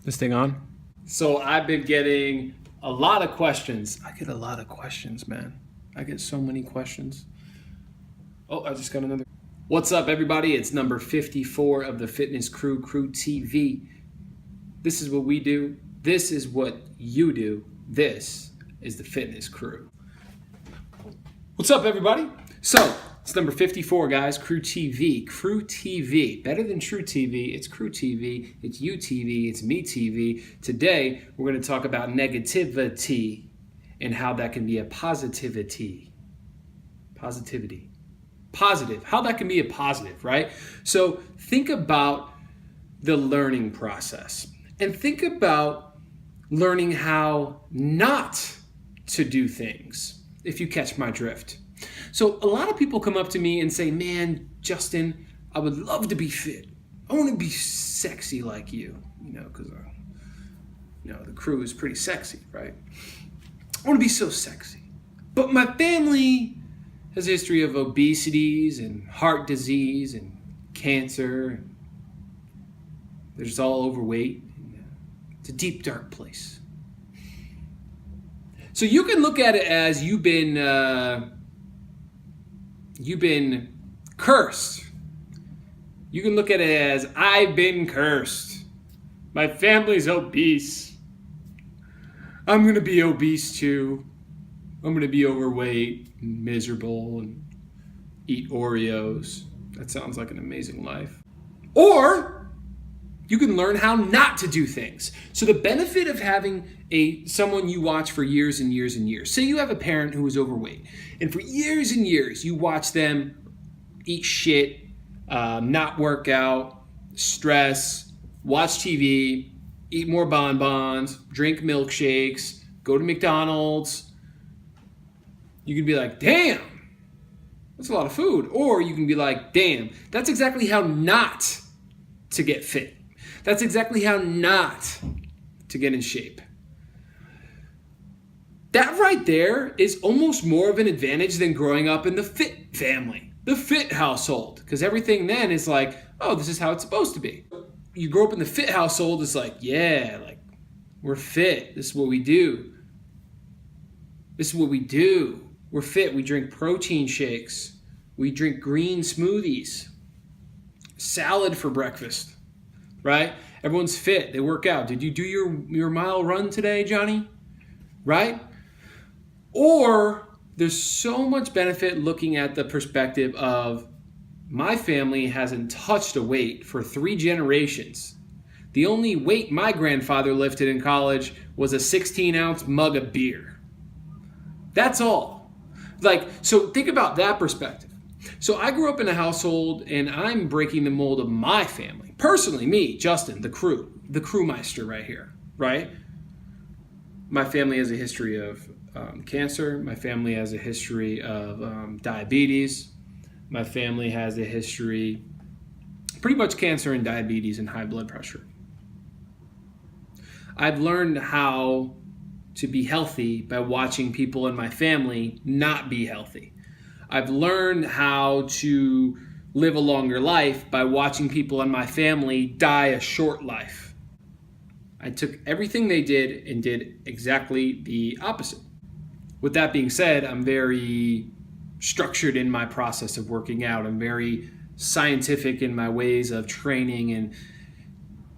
This thing on? So I've been getting a lot of questions. I get a lot of questions, man. I get so many questions. Oh, I just got another. What's up, everybody? It's number 54 of the Fitness Crew TV. This is what we do. This is what you do. This is the Fitness Crew. What's up, everybody? So it's number 54, guys. Crew TV. Crew TV. Better than True TV. It's Crew TV. It's you TV. It's me TV. Today, we're going to talk about negativity and how that can be a positivity. Positivity. Positive. How that can be a positive, right? So think about the learning process and think about learning how not to do things, if you catch my drift. So a lot of people come up to me and say, man, Justin, I would love to be fit. I want to be sexy like you, because the crew is pretty sexy, right? I want to be so sexy. But my family has a history of obesities and heart disease and cancer. They're just all overweight. It's a deep, dark place. So you can look at it as you've been cursed. You can look at it as I've been cursed. My family's obese. I'm going to be obese too. I'm going to be overweight and miserable and eat Oreos. That sounds like an amazing life. Or you can learn how not to do things. So the benefit of having someone you watch for years and years and years. Say you have a parent who is overweight, and for years and years you watch them eat shit, not work out, stress, watch TV, eat more bonbons, drink milkshakes, go to McDonald's. You can be like, damn, that's a lot of food. Or you can be like, damn, that's exactly how not to get fit. That's exactly how not to get in shape. That right there is almost more of an advantage than growing up in the fit family, the fit household. Because everything then is like, oh, this is how it's supposed to be. You grow up in the fit household, it's like, yeah, like we're fit. This is what we do. This is what we do. We're fit. We drink protein shakes. We drink green smoothies. Salad for breakfast, right? Everyone's fit. They work out. Did you do your mile run today, Johnny? Right? Or there's so much benefit looking at the perspective of my family hasn't touched a weight for 3 generations. The only weight my grandfather lifted in college was a 16-ounce mug of beer. That's all. So think about that perspective. So I grew up in a household and I'm breaking the mold of my family. Personally, me, Justin, the crewmeister right here, right? My family has a history of cancer. My family has a history of diabetes. My family has a history, pretty much cancer and diabetes and high blood pressure. I've learned how to be healthy by watching people in my family not be healthy. I've learned how to live a longer life by watching people in my family die a short life. I took everything they did and did exactly the opposite. With that being said, I'm very structured in my process of working out. I'm very scientific in my ways of training and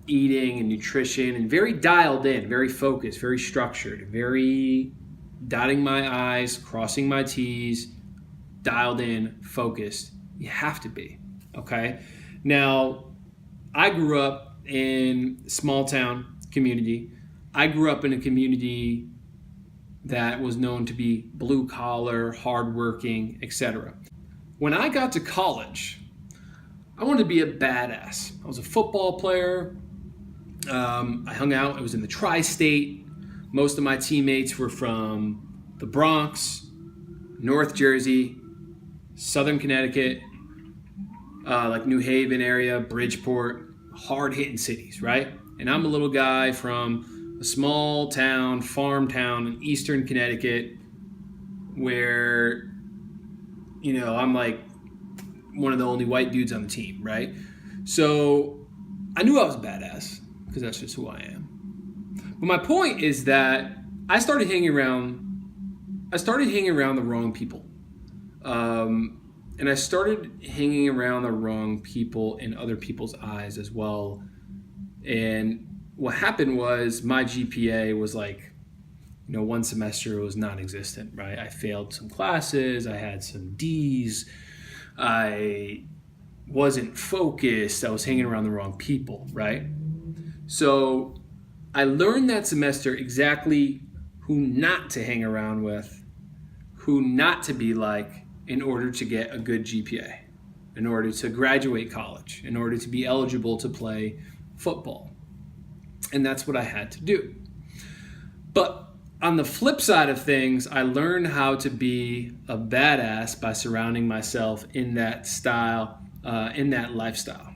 eating and nutrition, and very dialed in, very focused, very structured, very dotting my I's, crossing my T's, dialed in, focused. You have to be, okay? Now, I grew up in a small town community. I grew up in a community that was known to be blue collar, hardworking, etc. When I got to college, I wanted to be a badass. I was a football player. I hung out. I was in the tri-state. Most of my teammates were from the Bronx, North Jersey, Southern Connecticut, like New Haven area, Bridgeport, hard-hitting cities, right? And I'm a little guy from a small town, farm town in Eastern Connecticut where, I'm like one of the only white dudes on the team, right? So I knew I was a badass because that's just who I am. But my point is that I started hanging around the wrong people. And I started hanging around the wrong people in other people's eyes as well. And what happened was my GPA was like, one semester it was non-existent, right? I failed some classes, I had some D's, I wasn't focused, I was hanging around the wrong people, right? So I learned that semester exactly who not to hang around with, who not to be like in order to get a good GPA, in order to graduate college, in order to be eligible to play football. And that's what I had to do. But on the flip side of things, I learned how to be a badass by surrounding myself in that style, in that lifestyle,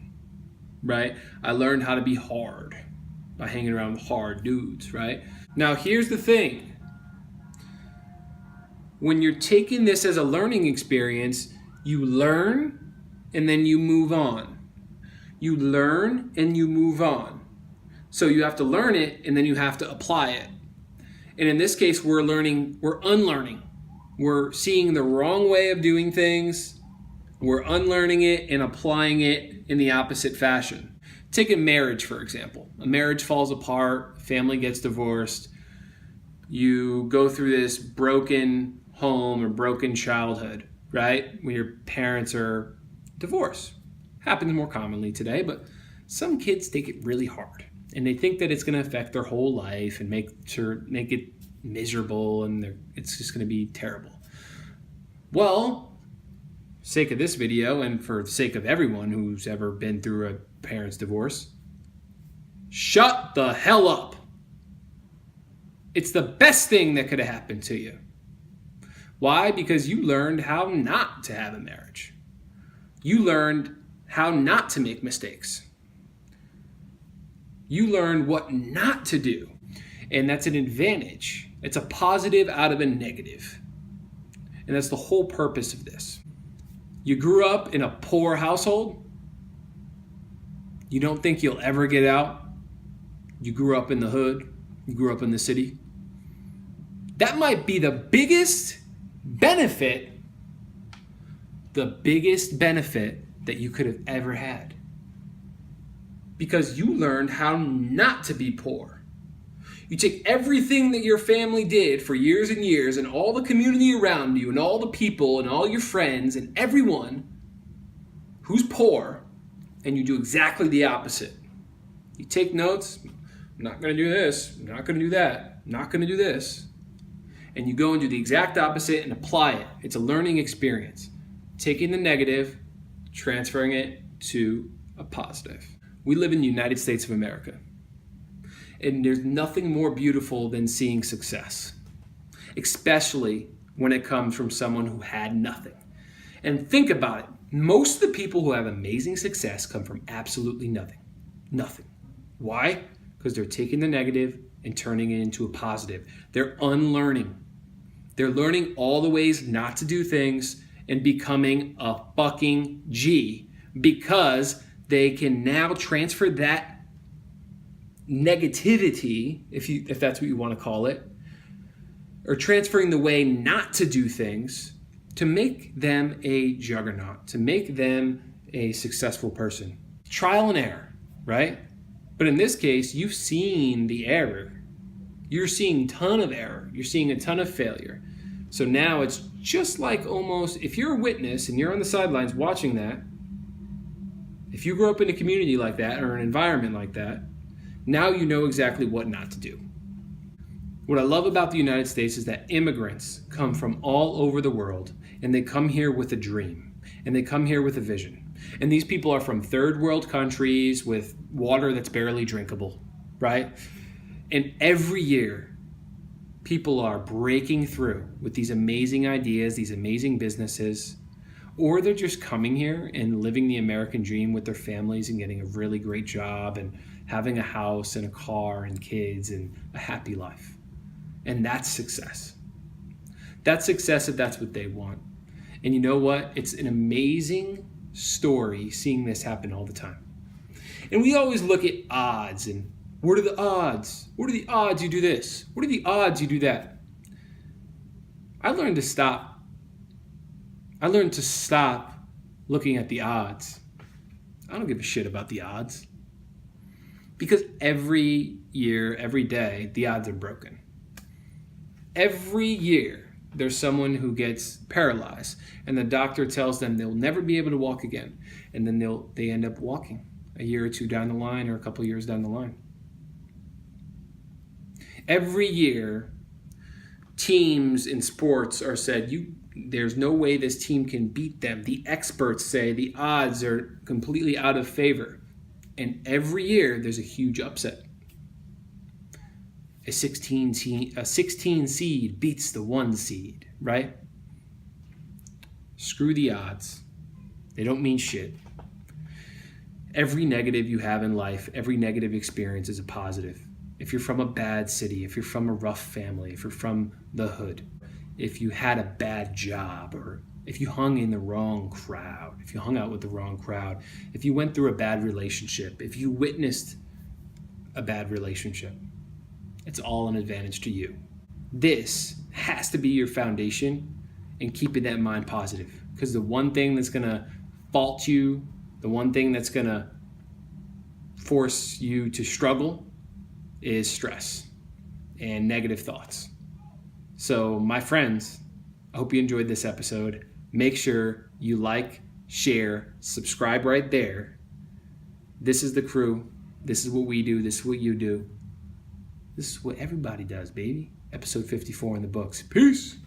right? I learned how to be hard by hanging around with hard dudes, right? Now, here's the thing. When you're taking this as a learning experience, you learn and then you move on. You learn and you move on. So you have to learn it and then you have to apply it. And in this case, we're unlearning. We're seeing the wrong way of doing things. We're unlearning it and applying it in the opposite fashion. Take a marriage, for example. A marriage falls apart, family gets divorced. You go through this broken home or broken childhood, right? When your parents are divorced. Happens more commonly today, but some kids take it really hard. And they think that it's going to affect their whole life and make it miserable, and it's just going to be terrible. Well, for the sake of this video and for the sake of everyone who's ever been through a parent's divorce, shut the hell up. It's the best thing that could have happened to you. Why? Because you learned how not to have a marriage. You learned how not to make mistakes. You learn what not to do. And that's an advantage. It's a positive out of a negative. And that's the whole purpose of this. You grew up in a poor household. You don't think you'll ever get out. You grew up in the hood. You grew up in the city. That might be the biggest benefit that you could have ever had. Because you learned how not to be poor. You take everything that your family did for years and years, and all the community around you, and all the people, and all your friends, and everyone who's poor, and you do exactly the opposite. You take notes. I'm not going to do this. I'm not going to do that. I'm not going to do this. And you go and do the exact opposite and apply it. It's a learning experience. Taking the negative, transferring it to a positive. We live in the United States of America. And there's nothing more beautiful than seeing success, especially when it comes from someone who had nothing. And think about it. Most of the people who have amazing success come from absolutely nothing. Nothing. Why? Because they're taking the negative and turning it into a positive. They're unlearning. They're learning all the ways not to do things and becoming a fucking G, because they can now transfer that negativity, if that's what you want to call it, or transferring the way not to do things to make them a juggernaut, to make them a successful person. Trial and error, right? But in this case, you've seen the error. You're seeing a ton of error. You're seeing a ton of failure. So now it's just like almost, if you're a witness and you're on the sidelines watching that, if you grew up in a community like that or an environment like that, now you know exactly what not to do. What I love about the United States is that immigrants come from all over the world, and they come here with a dream, and they come here with a vision. And these people are from third world countries with water that's barely drinkable, right? And every year, people are breaking through with these amazing ideas, these amazing businesses, or they're just coming here and living the American dream with their families and getting a really great job and having a house and a car and kids and a happy life. And that's success. That's success if that's what they want. And you know what? It's an amazing story seeing this happen all the time. And we always look at odds and What are the odds? What are the odds you do this? What are the odds you do that? I learned to stop. I learned to stop looking at the odds. I don't give a shit about the odds. Because every year, every day, the odds are broken. Every year, there's someone who gets paralyzed, and the doctor tells them they'll never be able to walk again. And then they end up walking a year or two down the line, or a couple years down the line. Every year, teams in sports are said, there's no way this team can beat them. The experts say the odds are completely out of favor. And every year, there's a huge upset. A 16 seed beats the 1 seed, right? Screw the odds. They don't mean shit. Every negative you have in life, every negative experience is a positive. If you're from a bad city, if you're from a rough family, if you're from the hood, if you had a bad job, or if you hung in the wrong crowd, if you hung out with the wrong crowd, if you went through a bad relationship, if you witnessed a bad relationship, it's all an advantage to you. This has to be your foundation, and keeping that mind positive. Because the one thing that's going to fault you, the one thing that's going to force you to struggle is stress and negative thoughts. So, my friends, I hope you enjoyed this episode. Make sure you like, share, subscribe right there. This is the crew. This is what we do. This is what you do. This is what everybody does, baby. Episode 54 in the books. Peace.